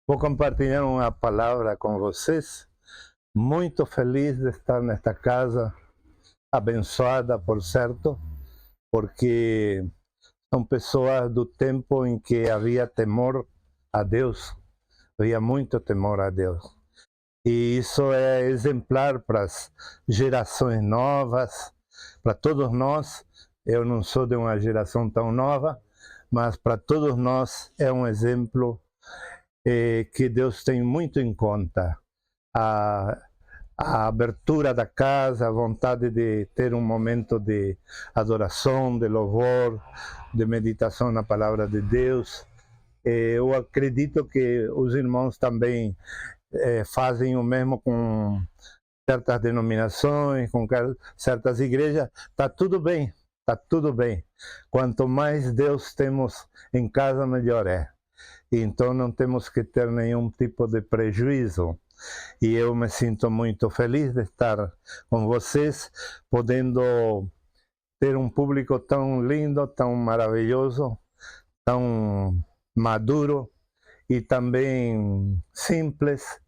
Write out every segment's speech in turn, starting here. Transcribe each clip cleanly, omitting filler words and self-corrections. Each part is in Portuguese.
Vou compartilhar uma palavra com vocês. Muito feliz de estar nesta casa, abençoada, por certo, porque são pessoas do tempo em que havia temor a Deus, havia muito temor a Deus. E isso é exemplar para as gerações novas, para todos nós. Eu não sou de uma geração tão nova, mas para todos nós é um exemplo que Deus tem muito em conta. A abertura da casa, a vontade de ter um momento de adoração, de louvor, de meditação na palavra de Deus. Eu acredito que os irmãos também fazem o mesmo com certas denominações, com certas igrejas. Está tudo bem, está tudo bem. Quanto mais Deus temos em casa, melhor é. Então não temos que ter nenhum tipo de prejuízo. E eu me sinto muito feliz de estar com vocês, podendo ter um público tão lindo, tão maravilhoso, tão maduro e também simples.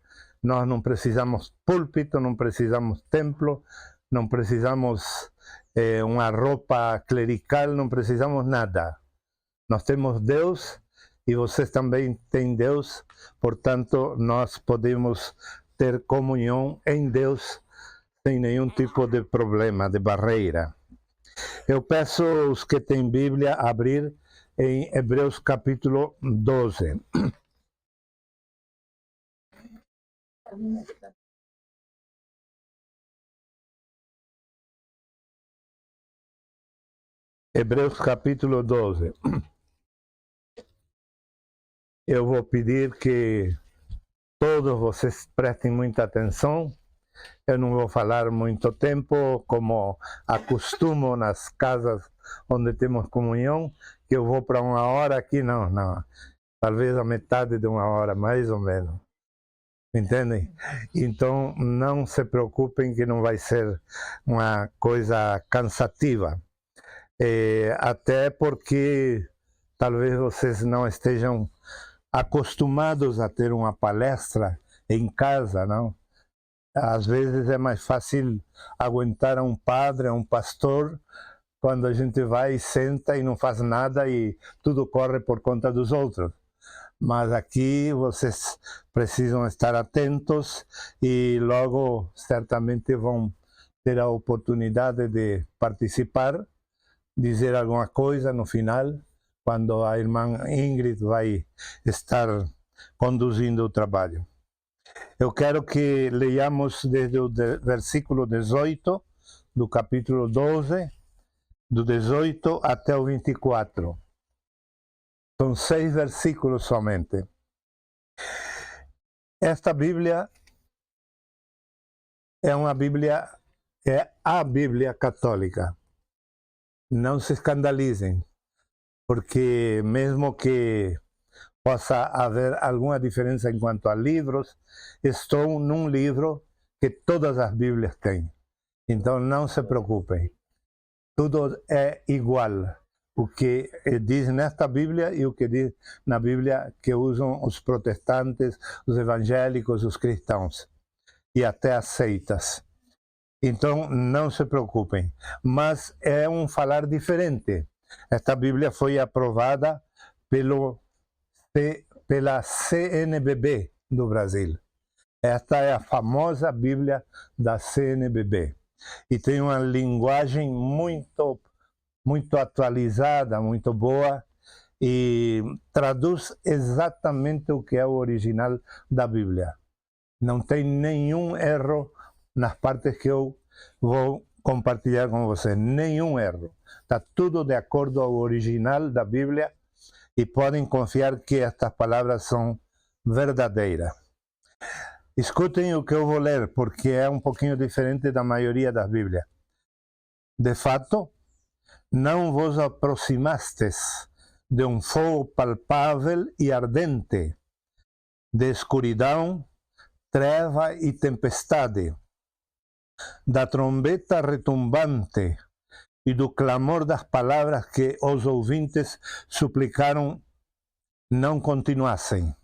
Nós não precisamos púlpito, não precisamos templo, não precisamos uma roupa clerical, não precisamos nada. Nós temos Deus e vocês também têm Deus, portanto nós podemos ter comunhão em Deus sem nenhum tipo de problema, de barreira. Eu peço os que têm Bíblia a abrir em Hebreus capítulo 12. Hebreus capítulo 12. Eu vou pedir que todos vocês prestem muita atenção. Eu não vou falar muito tempo, como acostumo nas casas onde temos comunhão, que eu vou para 1 hora, aqui não. Talvez a metade de 1 hora, mais ou menos. Entendem? Então não se preocupem que não vai ser uma coisa cansativa. Até porque talvez vocês não estejam acostumados a ter uma palestra em casa, não? Às vezes é mais fácil aguentar a um padre, a um pastor, quando a gente vai, senta e não faz nada e tudo corre por conta dos outros. Mas aqui vocês precisam estar atentos e logo certamente vão ter a oportunidade de participar, dizer alguma coisa no final, quando a irmã Ingrid vai estar conduzindo o trabalho. Eu quero que leiamos desde o versículo 18 do capítulo 12, do 18 até o 24. São 6 versículos somente. Esta Bíblia é a Bíblia católica. Não se escandalizem, porque mesmo que possa haver alguma diferença em quanto a livros, estou num livro que todas as Bíblias têm. Então não se preocupem. Tudo é igual. O que diz nesta Bíblia e o que diz na Bíblia que usam os protestantes, os evangélicos, os cristãos e até as seitas. Então não se preocupem. Mas é um falar diferente. Esta Bíblia foi aprovada pela CNBB do Brasil. Esta é a famosa Bíblia da CNBB. E tem uma linguagem muito atualizada, muito boa, e traduz exatamente o que é o original da Bíblia. Não tem nenhum erro nas partes que eu vou compartilhar com você. Nenhum erro. Está tudo de acordo ao original da Bíblia e podem confiar que estas palavras são verdadeiras. Escutem o que eu vou ler, porque é um pouquinho diferente da maioria das Bíblias. De fato, não vos aproximastes de um fogo palpável e ardente, de escuridão, treva e tempestade, da trombeta retumbante e do clamor das palavras que os ouvintes suplicaram não continuassem.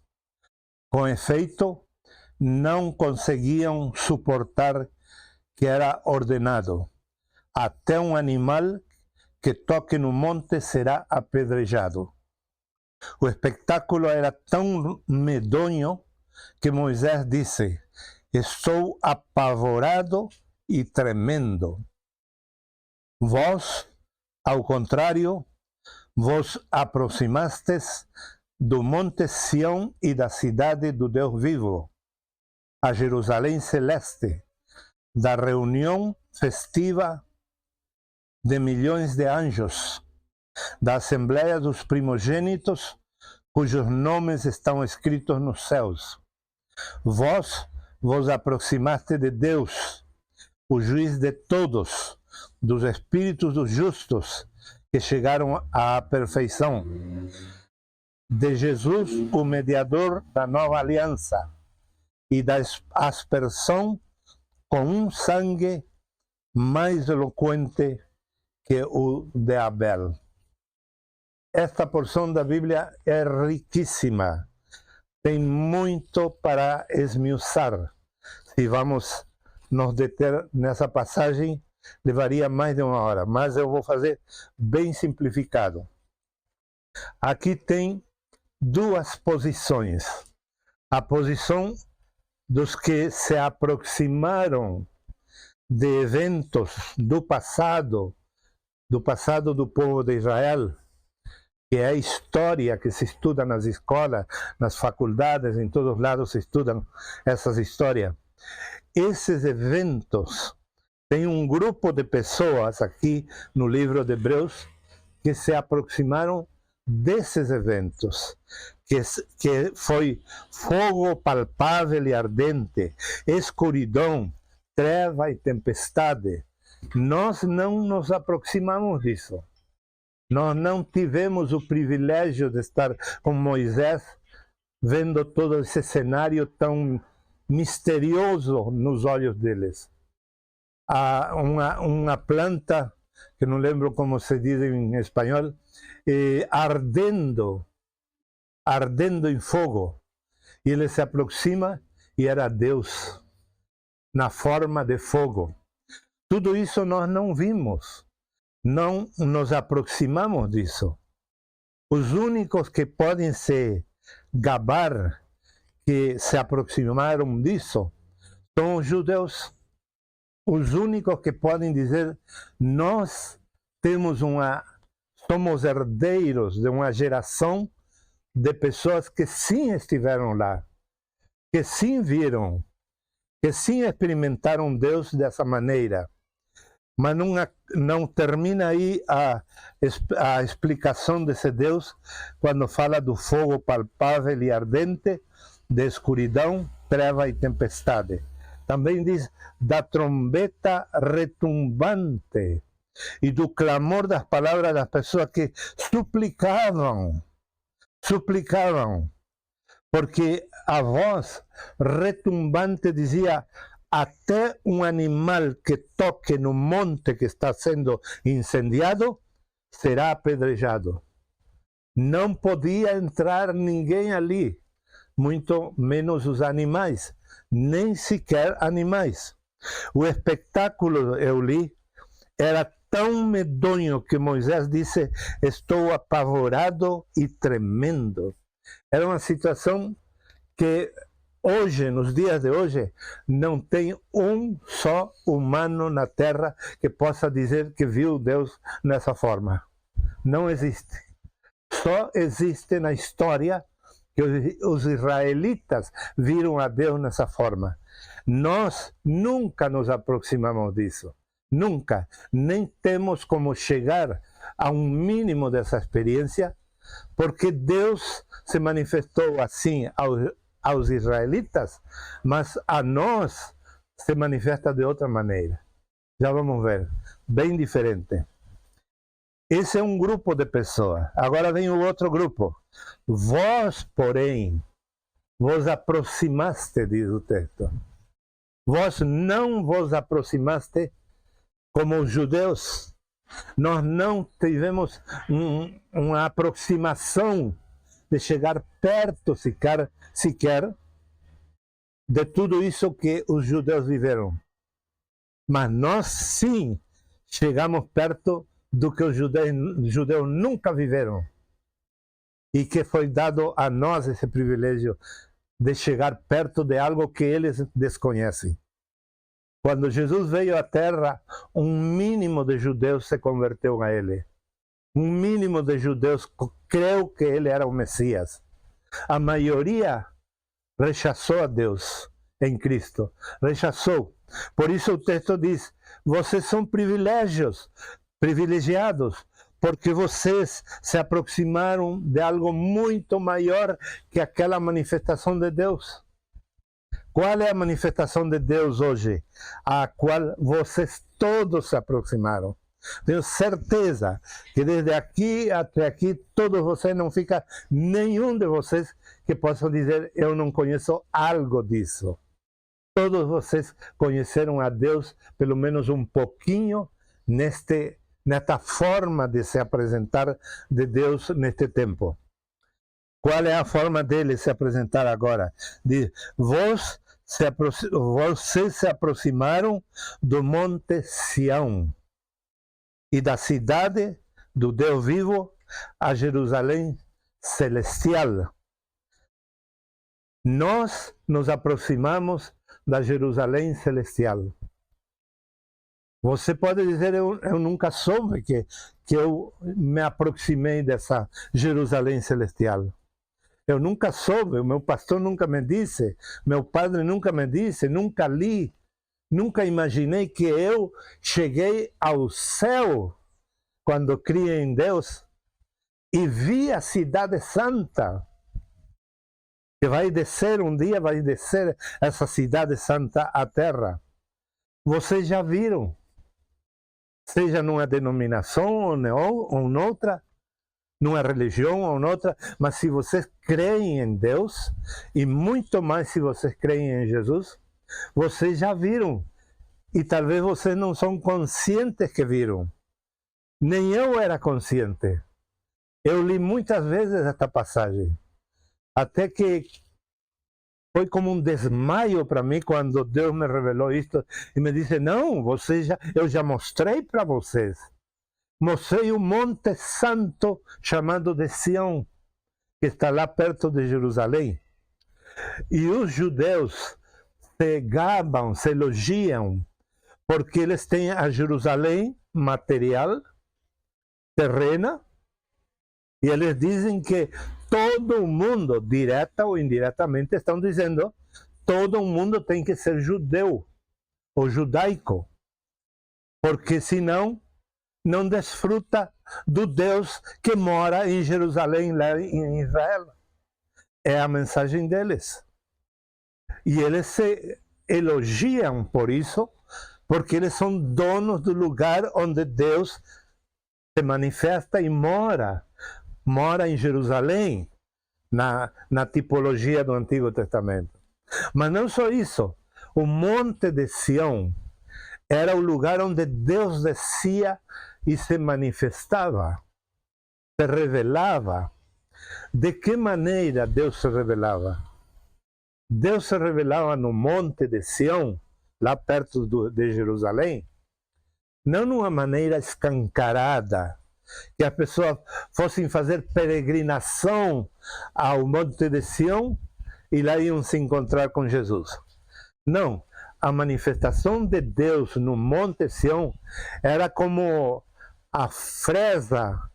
Com efeito, não conseguiam suportar que era ordenado: até um animal que toque no monte será apedrejado. O espetáculo era tão medonho que Moisés disse: estou apavorado e tremendo. Vós, ao contrário, vos aproximastes do monte Sião e da cidade do Deus vivo, a Jerusalém celeste, da reunião festiva de milhões de anjos, da assembleia dos primogênitos, cujos nomes estão escritos nos céus. Vós vos aproximaste de Deus, o juiz de todos, dos espíritos dos justos que chegaram à perfeição, de Jesus, o mediador da nova aliança, e da aspersão com um sangue mais eloquente que o de Abel. Esta porção da Bíblia é riquíssima, tem muito para esmiuçar. Se vamos nos deter nessa passagem, levaria mais de 1 hora, mas eu vou fazer bem simplificado. Aqui tem duas posições. A posição dos que se aproximaram de eventos do passado do povo de Israel, que é a história que se estuda nas escolas, nas faculdades, em todos os lados se estudam essas histórias. Esses eventos, tem um grupo de pessoas aqui no livro de Hebreus que se aproximaram desses eventos, que foi fogo palpável e ardente, escuridão, treva e tempestade. Nós não nos aproximamos disso. Nós não tivemos o privilégio de estar com Moisés, vendo todo esse cenário tão misterioso nos olhos deles. Há uma planta, que não lembro como se diz em espanhol, ardendo em fogo. E ele se aproxima e era Deus, na forma de fogo. Tudo isso nós não vimos, não nos aproximamos disso. Os únicos que podem se gabar que se aproximaram disso são os judeus. Os únicos que podem dizer: nós somos herdeiros de uma geração de pessoas que sim estiveram lá, que sim viram, que sim experimentaram Deus dessa maneira. Mas não termina aí a explicação desse Deus quando fala do fogo palpável e ardente, de escuridão, treva e tempestade. Também diz da trombeta retumbante e do clamor das palavras das pessoas que suplicavam, porque a voz retumbante dizia: até um animal que toque no monte que está sendo incendiado será apedrejado. Não podia entrar ninguém ali, muito menos os animais, nem sequer animais. O espetáculo, eu li, era tão medonho que Moisés disse: estou apavorado e tremendo. Era uma situação que hoje, nos dias de hoje, não tem um só humano na terra que possa dizer que viu Deus nessa forma. Não existe. Só existe na história que os israelitas viram a Deus nessa forma. Nós nunca nos aproximamos disso. Nunca. Nem temos como chegar a um mínimo dessa experiência, porque Deus se manifestou assim aos israelitas, mas a nós se manifesta de outra maneira. Já vamos ver, bem diferente. Esse é um grupo de pessoas. Agora vem o outro grupo. Vós, porém, vos aproximaste, diz o texto. Vós não vos aproximaste como os judeus. Nós não tivemos uma aproximação de chegar perto sequer de tudo isso que os judeus viveram. Mas nós sim chegamos perto do que os judeus nunca viveram. E que foi dado a nós esse privilégio de chegar perto de algo que eles desconhecem. Quando Jesus veio à Terra, um mínimo de judeus se converteu a ele. Um mínimo de judeus creu que ele era o Messias. A maioria rechaçou a Deus em Cristo. Rechaçou. Por isso o texto diz: vocês são privilegiados, porque vocês se aproximaram de algo muito maior que aquela manifestação de Deus. Qual é a manifestação de Deus hoje? A qual vocês todos se aproximaram. Tenho certeza que desde aqui até aqui, todos vocês, não fica nenhum de vocês que possam dizer: eu não conheço algo disso. Todos vocês conheceram a Deus, pelo menos um pouquinho, nesta forma de se apresentar de Deus neste tempo. Qual é a forma dele se apresentar agora? Diz: vocês se aproximaram do Monte Sião e da cidade do Deus vivo, a Jerusalém celestial. Nós nos aproximamos da Jerusalém celestial. Você pode dizer: eu nunca soube que eu me aproximei dessa Jerusalém celestial. Eu nunca soube, o meu pastor nunca me disse, meu padre nunca me disse, nunca li, nunca imaginei que eu cheguei ao céu quando criei em Deus e vi a cidade santa, que vai descer um dia, vai descer essa cidade santa à terra. Vocês já viram, seja numa denominação ou noutra, numa religião ou noutra, mas se vocês creem em Deus, e muito mais se vocês creem em Jesus, vocês já viram. E talvez vocês não são conscientes que viram. Nem eu era consciente. Eu li muitas vezes esta passagem. Até que foi como um desmaio para mim quando Deus me revelou isto e me disse: não, eu já mostrei para vocês. Mostrei o Monte Santo chamado de Sião, que está lá perto de Jerusalém. E os judeus se gabam, se elogiam, porque eles têm a Jerusalém material, terrena, e eles dizem que todo o mundo, direta ou indiretamente, estão dizendo: todo o mundo tem que ser judeu ou judaico, porque senão não desfruta do Deus que mora em Jerusalém, lá em Israel. É a mensagem deles. E eles se elogiam por isso, porque eles são donos do lugar onde Deus se manifesta e mora. Mora em Jerusalém, na tipologia do Antigo Testamento. Mas não só isso. O Monte de Sião era o lugar onde Deus descia e se manifestava, se revelava. De que maneira Deus se revelava? Deus se revelava no Monte de Sião, lá perto de Jerusalém, não de uma maneira escancarada, que as pessoas fossem fazer peregrinação ao Monte de Sião e lá iam se encontrar com Jesus. Não, a manifestação de Deus no Monte Sião era como a fresta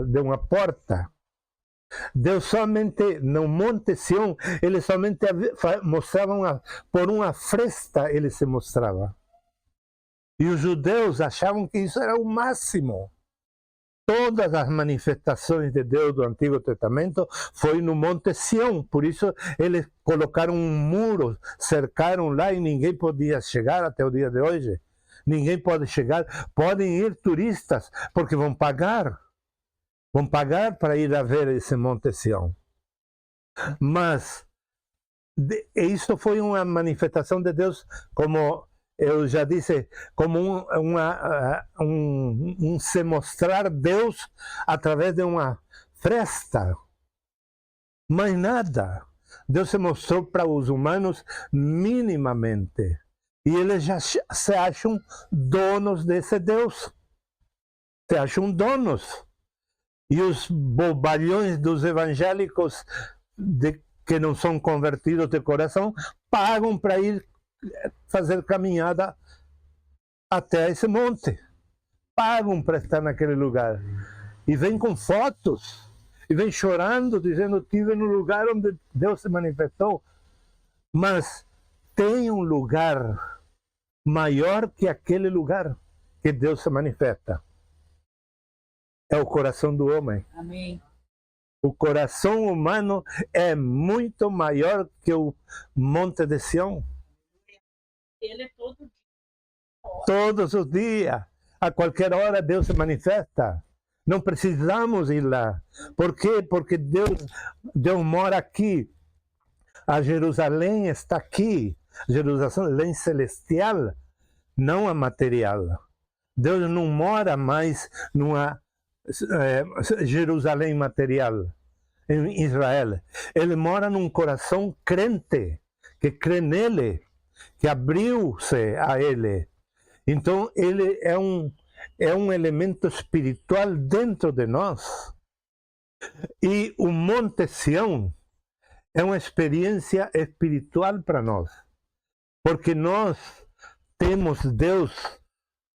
de uma porta. Deus somente, no Monte Sião, ele somente mostrava por uma fresta, ele se mostrava. E os judeus achavam que isso era o máximo. Todas as manifestações de Deus do Antigo Testamento foi no Monte Sião. Por isso eles colocaram um muro, cercaram lá e ninguém podia chegar até o dia de hoje. Ninguém pode chegar. Podem ir turistas, porque vão pagar. Vão pagar para ir a ver esse Monte Sião. Mas isso foi uma manifestação de Deus, como eu já disse, como um se mostrar Deus através de uma fresta. mais nada. Deus se mostrou para os humanos minimamente. E eles já se acham donos desse Deus. Se acham donos. E os bobalhões dos evangélicos que não são convertidos de coração pagam para ir fazer caminhada até esse monte. Pagam para estar naquele lugar. E vêm com fotos. E vêm chorando, dizendo: estive no lugar onde Deus se manifestou. Mas tem um lugar maior que aquele lugar que Deus se manifesta. É o coração do homem. Amém. O coração humano é muito maior que o monte de Sião. Ele é todo dia. Todos os dias, a qualquer hora Deus se manifesta. Não precisamos ir lá. Por quê? Porque Deus mora aqui. A Jerusalém está aqui. Jerusalém celestial, não a material. Deus não mora mais numa Jerusalém material, em Israel. Ele mora num coração crente, que crê nele, que abriu-se a ele. Então ele é um elemento espiritual dentro de nós. E o Monte Sião é uma experiência espiritual para nós, porque nós temos Deus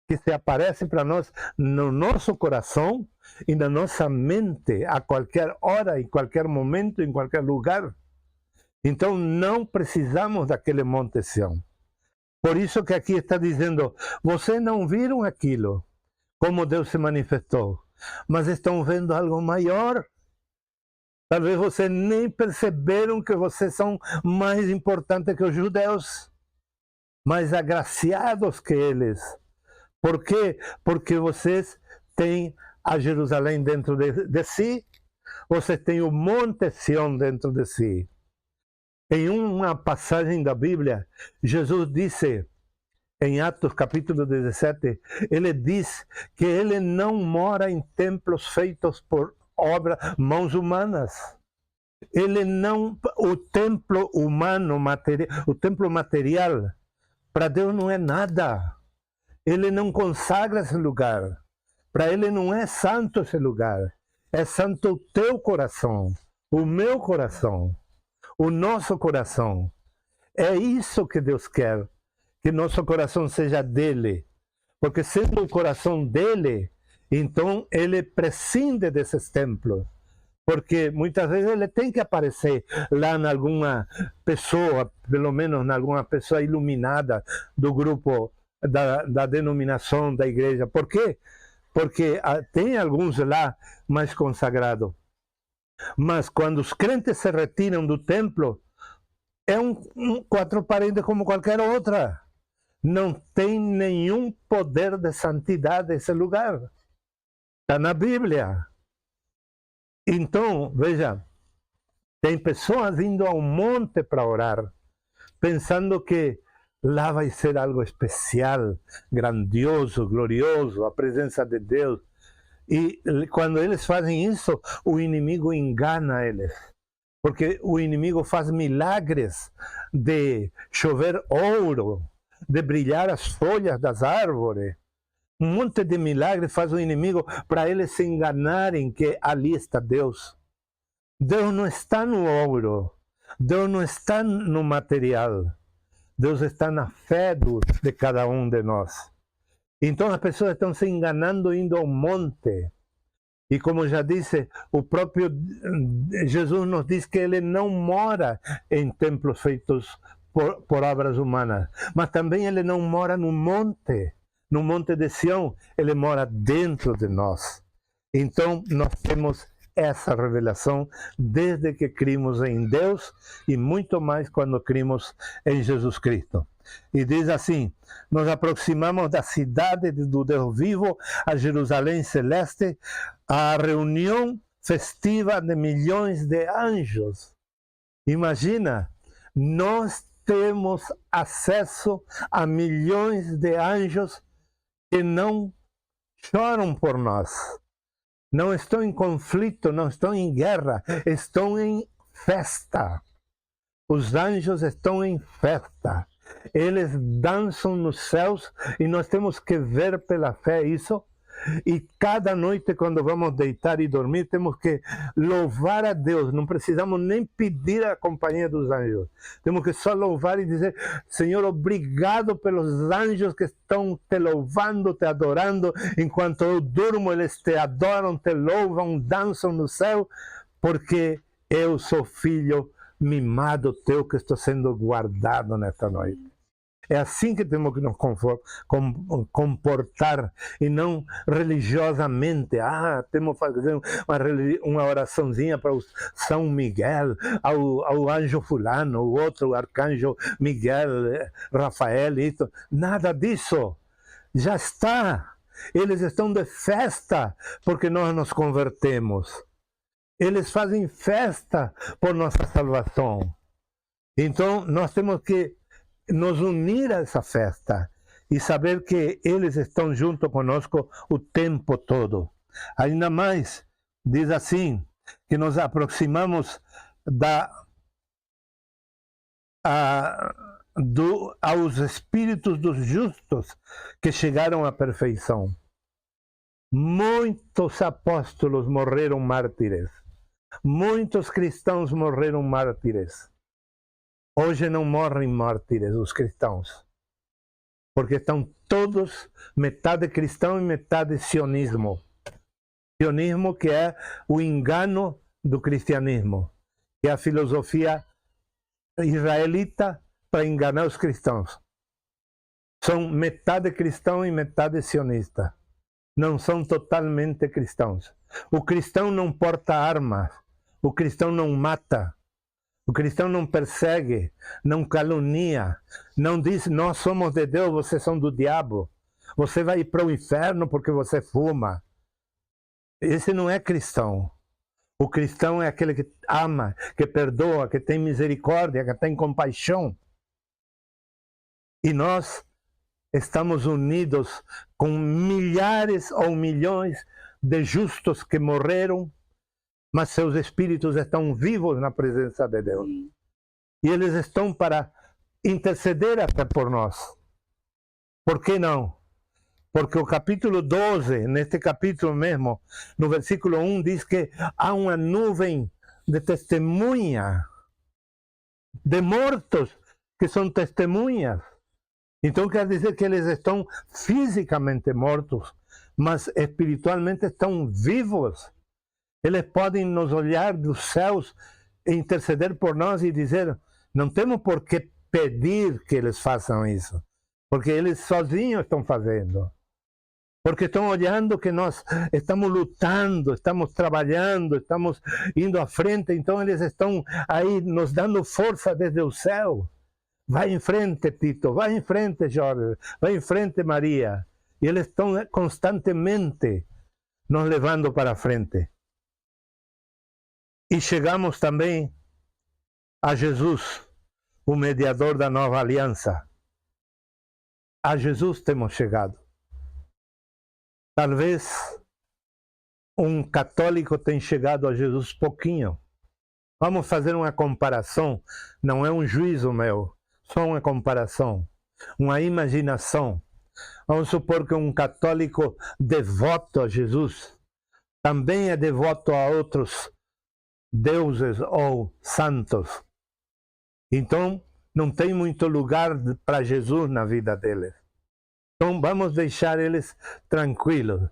que se aparece para nós no nosso coração e na nossa mente a qualquer hora, em qualquer momento, em qualquer lugar. Então não precisamos daquele Monte Sião. Por isso que aqui está dizendo: vocês não viram aquilo, como Deus se manifestou, mas estão vendo algo maior. Talvez vocês nem perceberam que vocês são mais importantes que os judeus, mais agraciados que eles. Por quê? Porque vocês têm a Jerusalém dentro de si, vocês têm o Monte Sião dentro de si. Em uma passagem da Bíblia, Jesus disse, em Atos capítulo 17, ele diz que ele não mora em templos feitos por mãos humanas. Ele não, o templo humano, o templo material, para Deus não é nada. Ele não consagra esse lugar. Para ele não é santo esse lugar. É santo o teu coração, o meu coração, o nosso coração. É isso que Deus quer, que nosso coração seja dele. Porque sendo o coração dele, então ele prescinde desses templos. Porque muitas vezes ele tem que aparecer lá em alguma pessoa, pelo menos em alguma pessoa iluminada do grupo, da denominação da igreja. Por quê? Porque tem alguns lá mais consagrados. Mas quando os crentes se retiram do templo, é quatro paredes como qualquer outra. Não tem nenhum poder de santidade esse lugar. Está na Bíblia. Então, veja, tem pessoas indo ao monte para orar, pensando que lá vai ser algo especial, grandioso, glorioso, a presença de Deus. E quando eles fazem isso, o inimigo engana eles. Porque o inimigo faz milagres de chover ouro, de brilhar as folhas das árvores. Um monte de milagres faz o inimigo para eles se enganarem que ali está Deus. Deus não está no ouro. Deus não está no material. Deus está na fé de cada um de nós. Então as pessoas estão se enganando indo ao monte. E como já disse, o próprio Jesus nos diz que ele não mora em templos feitos por obras humanas, mas também ele não mora no monte de Sião, ele mora dentro de nós. Então nós temos essa revelação desde que cremos em Deus e muito mais quando cremos em Jesus Cristo. E diz assim: nos aproximamos da cidade do Deus vivo, a Jerusalém celeste, a reunião festiva de milhões de anjos. Imagina, nós temos acesso a milhões de anjos que não choram por nós. Não estão em conflito, não estão em guerra, estão em festa. Os anjos estão em festa. Eles dançam nos céus e nós temos que ver pela fé isso. E cada noite, quando vamos deitar e dormir, temos que louvar a Deus. Não precisamos nem pedir a companhia dos anjos. Temos que só louvar e dizer: Senhor, obrigado pelos anjos que estão te louvando, te adorando. Enquanto eu durmo, eles te adoram, te louvam, dançam no céu, porque eu sou filho mimado teu que estou sendo guardado nesta noite. É assim que temos que nos comportar e não religiosamente. Temos que fazer uma oraçãozinha para o São Miguel, ao anjo fulano, o outro arcanjo Miguel, Rafael, isso. Nada disso. Já está. Eles estão de festa porque nós nos convertemos. Eles fazem festa por nossa salvação. Então, nós temos que nos unir a essa festa e saber que eles estão junto conosco o tempo todo. Ainda mais, diz assim, que nos aproximamos aos espíritos dos justos que chegaram à perfeição. Muitos apóstolos morreram mártires. Muitos cristãos morreram mártires. Hoje não morrem mártires os cristãos, porque estão todos metade cristão e metade sionismo. Sionismo que é o engano do cristianismo, que é a filosofia israelita para enganar os cristãos. São metade cristão e metade sionista. Não são totalmente cristãos. O cristão não porta armas, o cristão não mata. O cristão não persegue, não calunia, não diz: nós somos de Deus, vocês são do diabo. Você vai ir para o inferno porque você fuma. Esse não é cristão. O cristão é aquele que ama, que perdoa, que tem misericórdia, que tem compaixão. E nós estamos unidos com milhares ou milhões de justos que morreram, mas seus espíritos estão vivos na presença de Deus. E eles estão para interceder até por nós. Por que não? Porque o capítulo 12, neste capítulo mesmo, no versículo 1, diz que há uma nuvem de testemunha, de mortos que são testemunhas. Então quer dizer que eles estão fisicamente mortos, mas espiritualmente estão vivos. Eles podem nos olhar dos céus e interceder por nós e dizer: não temos por que pedir que eles façam isso, porque eles sozinhos estão fazendo. Porque estão olhando que nós estamos lutando, estamos trabalhando, estamos indo à frente, então eles estão aí nos dando força desde o céu. Vai em frente, Tito, vai em frente, Jorge, vai em frente, Maria. E eles estão constantemente nos levando para frente. E chegamos também a Jesus, o mediador da nova aliança. A Jesus temos chegado. Talvez um católico tenha chegado a Jesus pouquinho. Vamos fazer uma comparação, não é um juízo meu, só uma comparação, uma imaginação. Vamos supor que um católico devoto a Jesus também é devoto a outros deuses ou santos. Então, não tem muito lugar para Jesus na vida deles. Então, vamos deixar eles tranquilos.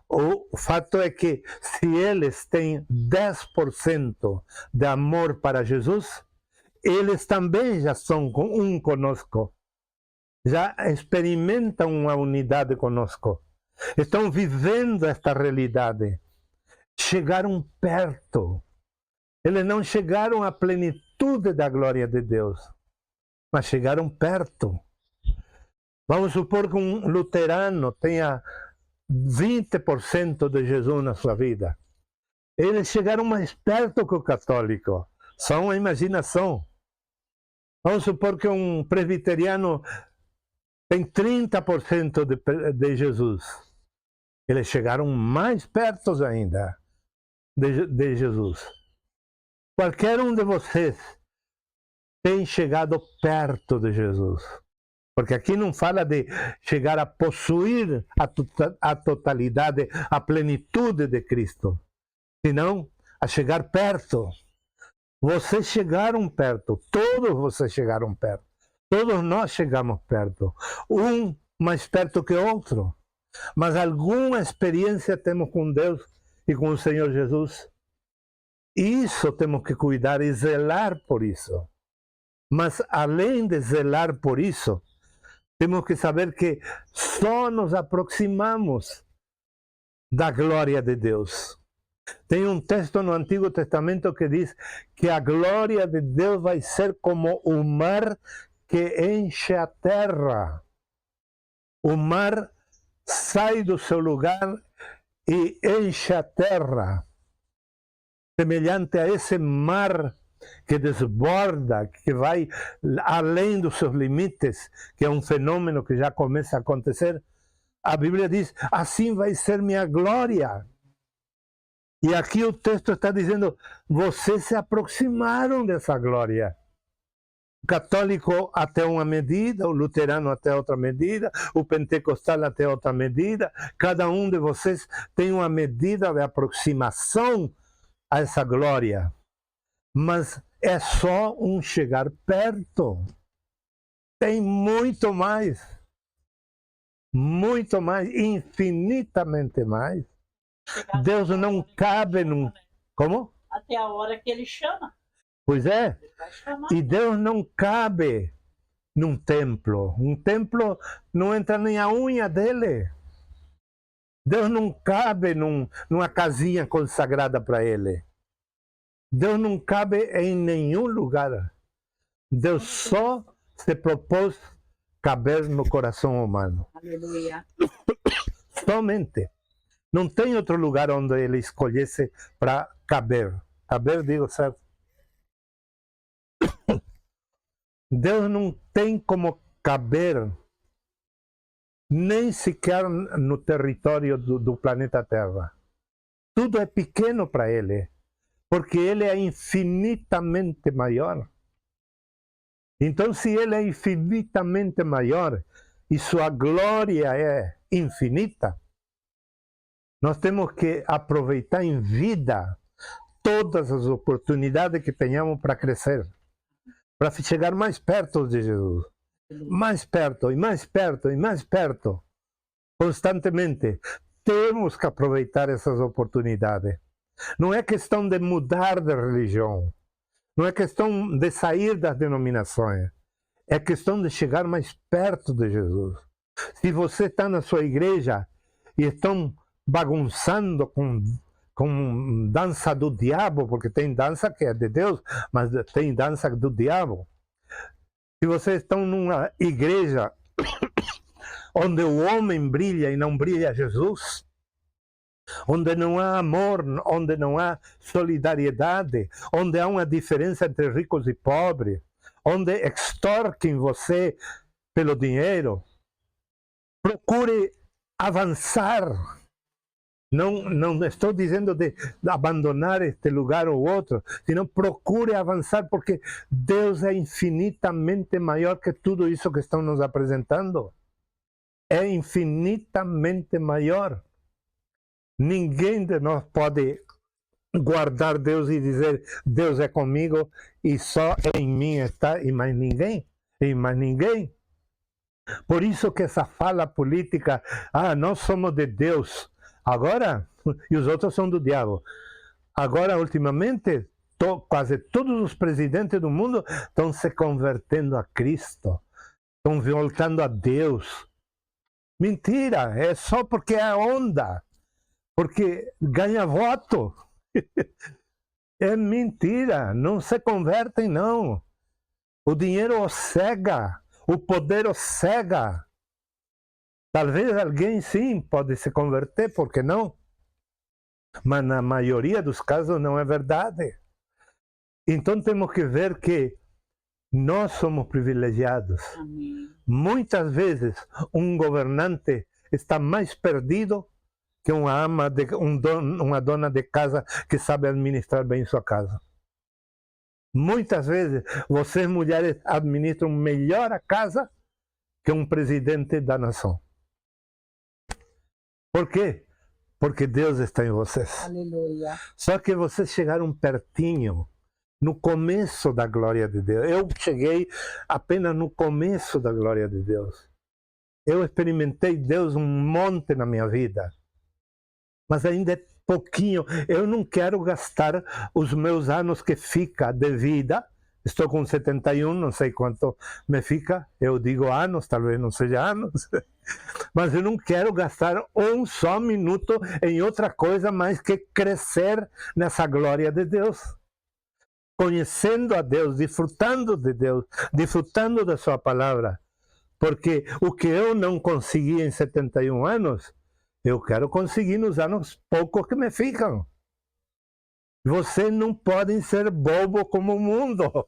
O fato é que, se eles têm 10% de amor para Jesus, eles também já são um conosco. Já experimentam uma unidade conosco. Estão vivendo esta realidade. Chegaram perto. Eles não chegaram à plenitude da glória de Deus, mas chegaram perto. Vamos supor que um luterano tenha 20% de Jesus na sua vida. Eles chegaram mais perto que o católico. Só uma imaginação. Vamos supor que um presbiteriano tem 30% de Jesus. Eles chegaram mais perto ainda de Jesus. Qualquer um de vocês tem chegado perto de Jesus. Porque aqui não fala de chegar a possuir a totalidade, a plenitude de Cristo, senão a chegar perto. Vocês chegaram perto, todos vocês chegaram perto. Todos nós chegamos perto. Um mais perto que outro. Mas alguma experiência temos com Deus e com o Senhor Jesus. Isso temos que cuidar e zelar por isso. Mas além de zelar por isso, temos que saber que só nos aproximamos da glória de Deus. Tem um texto no Antigo Testamento que diz que a glória de Deus vai ser como o mar que enche a terra. O mar sai do seu lugar e enche a terra. Semelhante a esse mar que desborda, que vai além dos seus limites, que é um fenômeno que já começa a acontecer. A Bíblia diz, assim vai ser minha glória. E aqui o texto está dizendo, vocês se aproximaram dessa glória. O católico até uma medida, o luterano até outra medida, o pentecostal até outra medida. Cada um de vocês tem uma medida de aproximação a essa glória. Mas é só um chegar perto. Tem muito mais, infinitamente mais. Deus não cabe num... Como? Até a hora que ele chama. Pois é. Ele vai chamar. E Deus não cabe num templo. Um templo não entra nem a unha dele. Deus não cabe numa casinha consagrada para ele. Deus não cabe em nenhum lugar. Deus só se propôs caber no coração humano. Aleluia. Somente. Não tem outro lugar onde ele escolhesse para caber. Caber, digo certo? Deus não tem como caber nem sequer no território do planeta Terra. Tudo é pequeno para ele, porque ele é infinitamente maior. Então, se ele é infinitamente maior e sua glória é infinita, nós temos que aproveitar em vida todas as oportunidades que tenhamos para crescer, para chegar mais perto de Jesus. Mais perto, e mais perto, e mais perto. Constantemente. Temos que aproveitar essas oportunidades. Não é questão de mudar de religião. Não é questão de sair das denominações. É questão de chegar mais perto de Jesus. Se você está na sua igreja e estão bagunçando com dança do diabo, porque tem dança que é de Deus, mas tem dança do diabo. Se vocês estão numa igreja onde o homem brilha e não brilha Jesus, onde não há amor, onde não há solidariedade, onde há uma diferença entre ricos e pobres, onde extorquem você pelo dinheiro, procure avançar. Não estou dizendo de abandonar este lugar ou outro, senão procure avançar, porque Deus é infinitamente maior que tudo isso que estão nos apresentando. É infinitamente maior. Ninguém de nós pode guardar Deus e dizer, Deus é comigo e só em mim está, e mais ninguém. E mais ninguém. Por isso que essa fala política, nós somos de Deus, agora, e os outros são do diabo. Agora, ultimamente, quase todos os presidentes do mundo estão se convertendo a Cristo, estão voltando a Deus. Mentira, é só porque é a onda, porque ganha voto. É mentira, não se convertem não. O dinheiro os cega, o poder os cega. Talvez alguém sim pode se converter, por que não? Mas na maioria dos casos não é verdade. Então temos que ver que nós somos privilegiados. Amém. Muitas vezes um governante está mais perdido que uma dona de casa que sabe administrar bem sua casa. Muitas vezes, vocês mulheres administram melhor a casa que um presidente da nação. Por quê? Porque Deus está em vocês. Aleluia. Só que vocês chegaram pertinho, no começo da glória de Deus. Eu cheguei apenas no começo da glória de Deus. Eu experimentei Deus um monte na minha vida. Mas ainda é pouquinho. Eu não quero gastar os meus anos que fica de vida. Estou com 71, não sei quanto me fica. Eu digo anos, talvez não seja anos. Mas eu não quero gastar um só minuto em outra coisa mais que crescer nessa glória de Deus. Conhecendo a Deus, desfrutando de Deus, desfrutando da sua palavra. Porque o que eu não consegui em 71 anos, eu quero conseguir nos anos poucos que me ficam. Vocês não podem ser bobo como o mundo.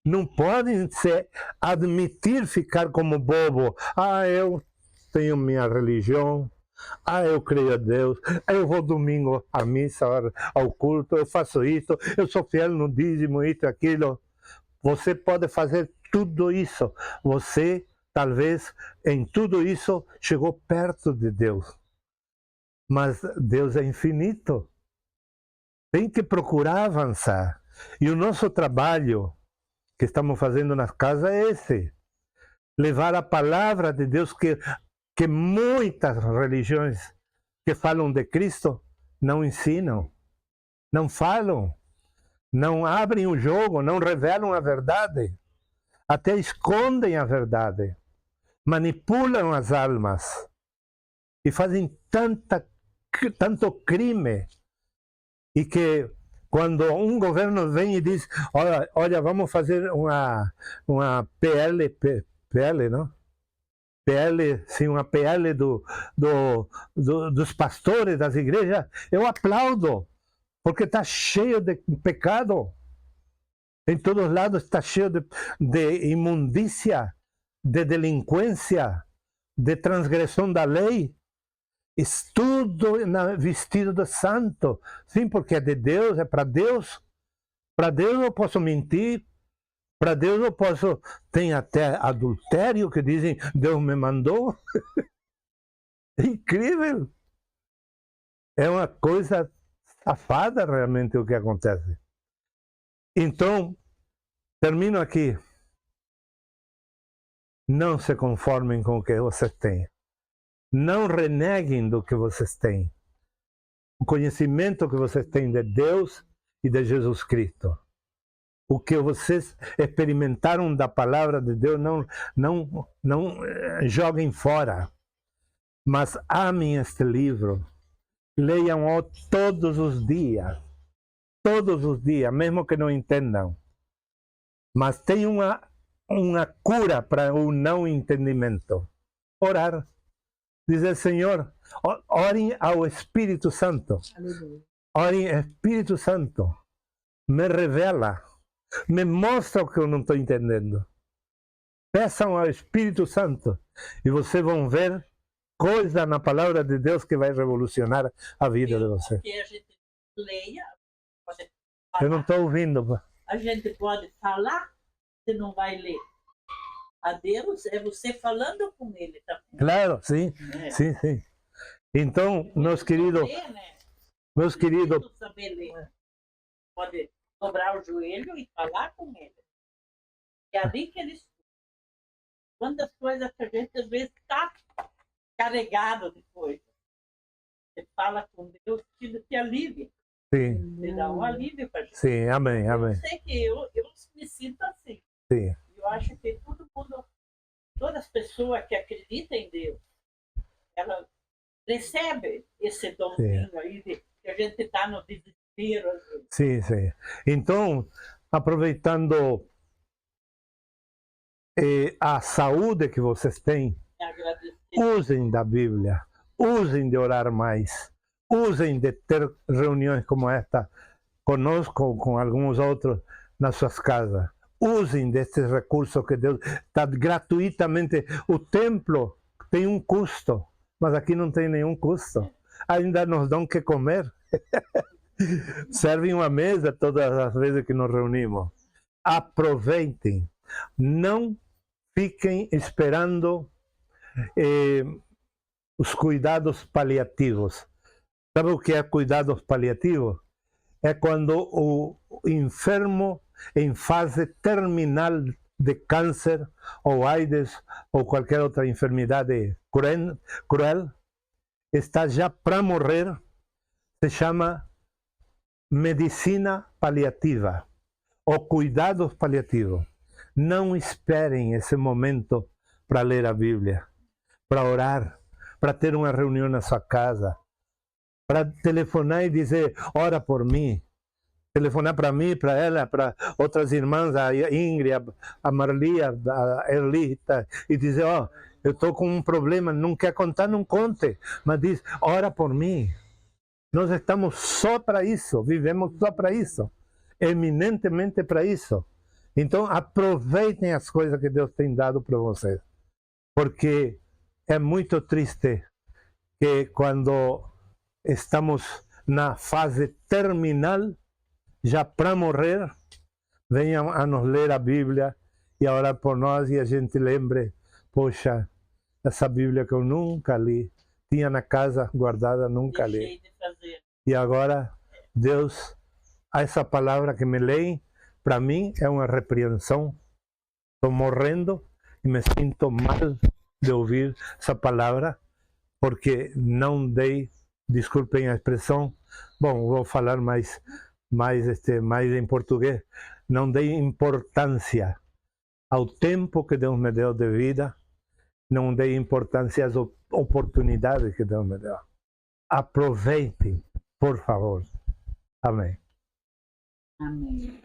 Não podem se admitir ficar como bobo. Ah, eu tenho minha religião. Ah, eu creio a Deus. Eu vou domingo à missa, ao culto. Eu faço isso. Eu sou fiel no dízimo, isso, aquilo. Você pode fazer tudo isso. Você, talvez, em tudo isso, chegou perto de Deus. Mas Deus é infinito. Tem que procurar avançar. E o nosso trabalho que estamos fazendo nas casas é esse. Levar a palavra de Deus que muitas religiões que falam de Cristo não ensinam, não falam, não abrem o jogo, não revelam a verdade, até escondem a verdade, manipulam as almas e fazem tanto crime. E que quando um governo vem e diz, olha, vamos fazer uma PL, não? PL, sim, uma PL dos pastores das igrejas, eu aplaudo, porque está cheio de pecado. Em todos os lados está cheio de imundícia, de delinquência, de transgressão da lei. Tudo vestido de santo. Sim, porque é de Deus, é para Deus. Para Deus eu posso mentir. Para Deus eu posso... Tem até adultério que dizem, Deus me mandou. É incrível. É uma coisa safada realmente o que acontece. Então, termino aqui. Não se conformem com o que vocês têm. Não reneguem do que vocês têm. O conhecimento que vocês têm de Deus e de Jesus Cristo. O que vocês experimentaram da palavra de Deus, não joguem fora. Mas amem este livro. Leiam-o todos os dias. Todos os dias, mesmo que não entendam. Mas tem uma cura para o não entendimento. Orar. Dizer, Senhor, orem ao Espírito Santo. Aleluia. Orem, Espírito Santo, me revela, me mostra o que eu não estou entendendo. Peçam ao Espírito Santo e vocês vão ver coisa na palavra de Deus que vai revolucionar a vida de vocês. Que a gente leia, pode Eu não estou ouvindo. a gente pode falar, você não vai ler. A Deus é você falando com Ele também. Claro, sim, sim, sim. Então, meus queridos, Ler, né? meus queridos, Preciso saber ler. Pode dobrar o joelho e falar com Ele. É ali que Ele estuda. Quantas coisas que a gente às vezes está carregado de coisas. Você fala com Deus que te alivia. sim, Você dá um alívio para a gente. sim, amém, amém. Eu sei que eu me sinto assim. Sim, Eu acho que todo mundo, todas as pessoas que acreditam em Deus, ela recebe esse domínio aí de que a gente está no desespero. Às vezes. sim, sim. Então, aproveitando a saúde que vocês têm, Agradecer. usem da Bíblia, usem de orar mais, usem de ter reuniões como esta conosco, com alguns outros nas suas casas. Usem desses recursos que Deus está gratuitamente. O templo tem um custo, mas aqui não tem nenhum custo. Ainda nos dão que comer. servem uma mesa todas as vezes que nos reunimos. Aproveitem, não fiquem esperando os cuidados paliativos. Sabe o que é cuidados paliativos? É quando o enfermo em fase terminal de câncer ou AIDS ou qualquer outra enfermidade cruel está já para morrer, se chama medicina paliativa ou cuidados paliativos. Não esperem esse momento para ler a Bíblia, para orar, para ter uma reunião na sua casa, para telefonar e dizer, ora por mim. Telefonar para mim, para ela, para outras irmãs, a Ingrid, a Marli, a Erlita, e dizer, ó, eu estou com um problema, não quer contar, não conte, mas diz, ora por mim. Nós estamos só para isso, vivemos só para isso, eminentemente para isso. Então aproveitem as coisas que Deus tem dado para vocês, porque é muito triste que quando estamos na fase terminal, já para morrer, venham a nos ler a Bíblia e a orar por nós e a gente lembre, poxa, essa Bíblia que eu nunca li, tinha na casa guardada, nunca li. E agora, Deus, essa palavra que me leem, para mim é uma repreensão. Estou morrendo e me sinto mal de ouvir essa palavra, porque não dei, desculpem a expressão, bom, vou falar mais em português, não dei importância ao tempo que Deus me deu de vida, não dei importância às oportunidades que Deus me deu. Aproveitem, por favor. Amém. Amém.